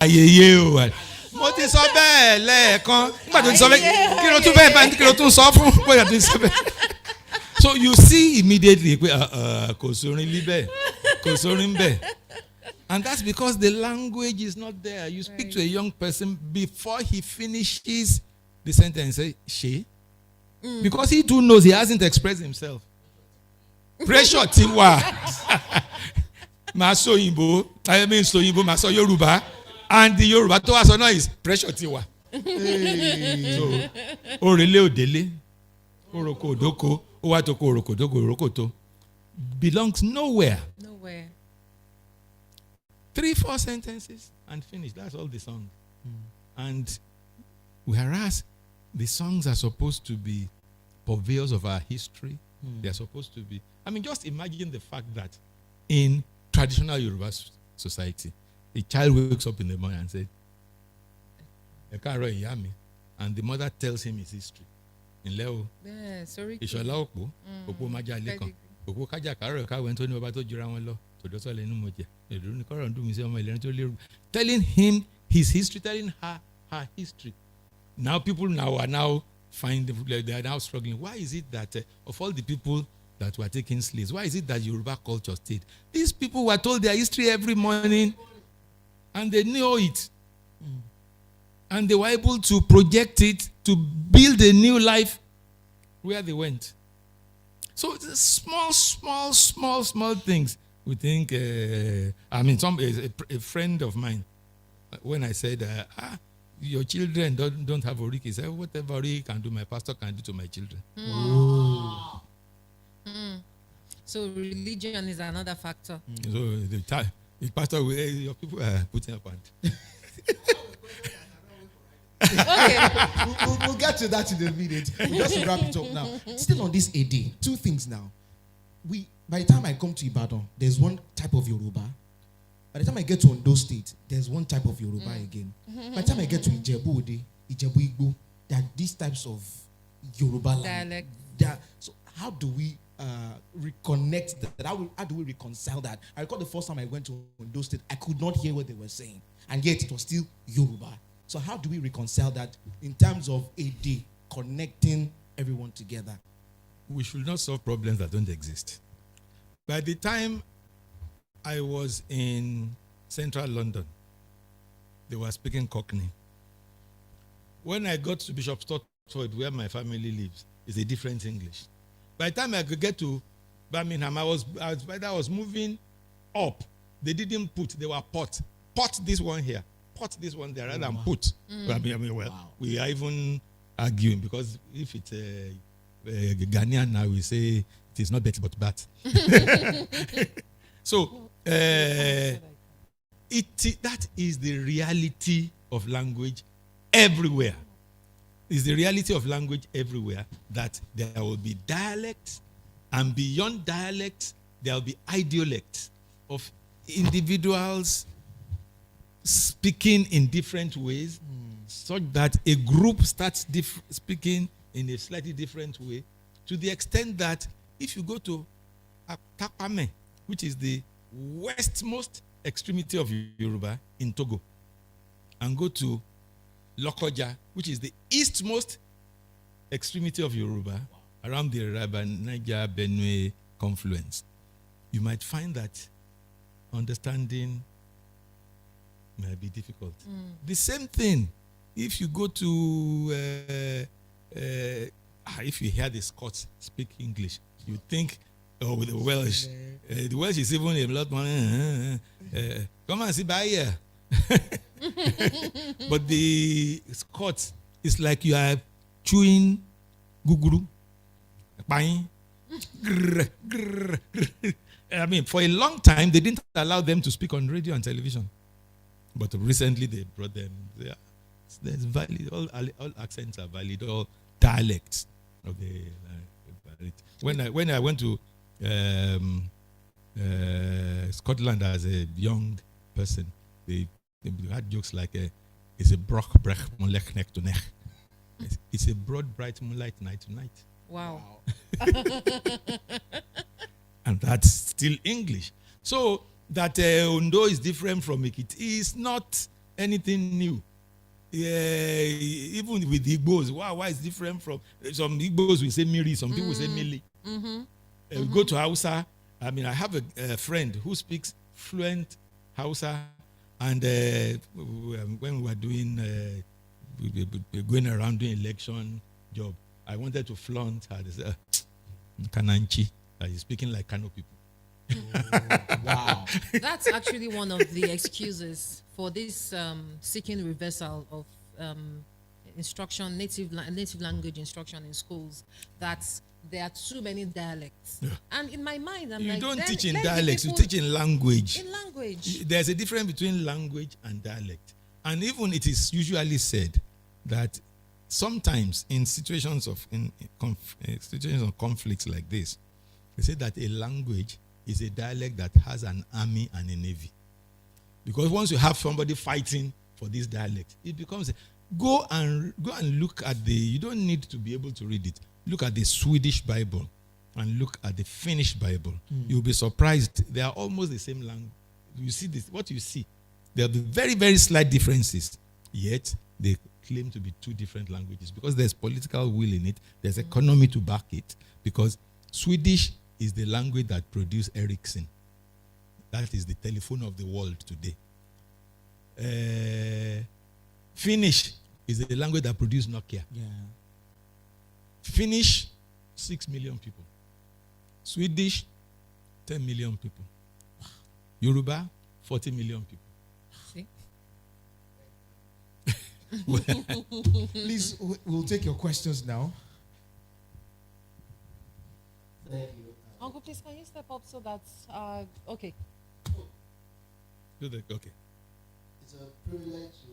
ayẹyẹ o. Mo ti sọ bẹ́ẹ̀ lẹ́ẹ̀kan. Nígbà tó ti sọ bẹ́ẹ̀, kí ló tún bẹ́ẹ̀ bá kí ló tún sọ fún bóyá tó ti sọ bẹ́ẹ̀. So you see immediately pé kò sórin líbẹ̀, kò sórin bẹ́ẹ̀. And that's because the language is not there. You speak to a young person before he finishes the sentence, say, she. Because he too knows he hasn't expressed himself. Pressure tiwa. Maso Yimbo, I mean so Yimbo, Maso Yoruba. And the Yoruba to us now is pressure tiwa. So, orele odele, oroko doko, owatoko oroko doko orokoto belongs nowhere. Nowhere. 3-4 sentences and finish. That's all the song. And whereas the songs are supposed to be purveyors of our history, they are supposed to be. I mean, just imagine the fact that in traditional Yoruba society, a child wakes up in the morning and says, "Ekaro Iyami," and the mother tells him his history. In Leo, Ishola Okpo, Okpo Maja Lekan, Okpo Kaja Karo Eka went to Nobato Jurawan to telling him his history, telling her history. Now people are now they are now struggling. Why is it that of all the people that were taking slaves, why is it that Yoruba culture stayed? These people were told their history every morning, and they knew it, and they were able to project it to build a new life where they went. So small things. We think, I mean, a friend of mine, when I said, your children don't have Orik, he said, whatever Orik can do, my pastor can do to my children. So religion is another factor. So the pastor, your people are putting up on. Okay. We'll get to that in a minute. We'll just wrap it up now. Still on this AD, two things now. By the time I come to Ibadan, there's one type of Yoruba. By the time I get to Ondo State, there's one type of Yoruba again. By the time I get to Ijebu Ode, Ijebu Igbo, there are these types of Yoruba dialect. So how do we reconnect that? How do we reconcile that? I recall the first time I went to Ondo State, I could not hear what they were saying, and yet it was still Yoruba. So how do we reconcile that in terms of AD, connecting everyone together? We should not solve problems that don't exist. By the time I was in central London, they were speaking Cockney. When I got to Bishop Stortford, where my family lives, it's a different English. By the time I could get to Birmingham, I was moving up. They didn't put, they were pot. Pot this one here, pot this one there, rather than put. We are even arguing because if it's a Ghanaian now, we say it is not bet but bat. So that is the reality of language everywhere. It's the reality of language everywhere that there will be dialects, and beyond dialects, there will be idiolects of individuals speaking in different ways, such that a group starts speaking in a slightly different way, to the extent that if you go to Akapame, which is the westmost extremity of Yoruba in Togo, and go to Lokoja, which is the eastmost extremity of Yoruba, around the Niger-Benue confluence, you might find that understanding might be difficult. The same thing, if you go to, if you hear the Scots speak English, you think, with the Welsh. The Welsh is even a lot more, come and see by here. But the Scots, it's like you are chewing guguru. I mean, for a long time, they didn't allow them to speak on radio and television. But recently, they brought them. There's valid. All accents are valid. All dialects. Okay. When I went to Scotland as a young person, they had jokes like, "It's a broch brech molech neck to neck." It's a broad, bright moonlight night to night. Wow. And that's still English. So that Ondo is different from Ekiti is not anything new. Even with the Igbos, why is different from some Igbos will say Miri, some people will say Mili. We go to Hausa. I mean, I have a friend who speaks fluent Hausa, and when we were doing, we were going around doing election job, I wanted to flaunt her. They said, Kananchi, that is speaking like Kano people. Wow. That's actually one of the excuses for this seeking reversal of instruction, native language instruction in schools, that there are too many dialects. Yeah. And in my mind, I'm You like, don't teach in let the dialects, you people- teach in language. in language. There's a difference between language and dialect. And even it is usually said that sometimes in situations of situations of conflicts like this, they say that a language is a dialect that has an army and a navy. Because once you have somebody fighting for this dialect, it becomes go and look at you don't need to be able to read it. Look at the Swedish Bible and look at the Finnish Bible. You'll be surprised. They are almost the same language. You see this, what you see. There are very, very slight differences. Yet they claim to be two different languages because there's political will in it. There's economy to back it. Because Swedish is the language that produced Ericsson. That is the telephone of the world today. Finnish is the language that produced Nokia. Yeah. Finnish, 6 million people. Swedish, 10 million people. Yoruba, 40 million people. See? Please, we'll take your questions now. Uncle, please, can you step up so that, okay. Okay. It's a privilege to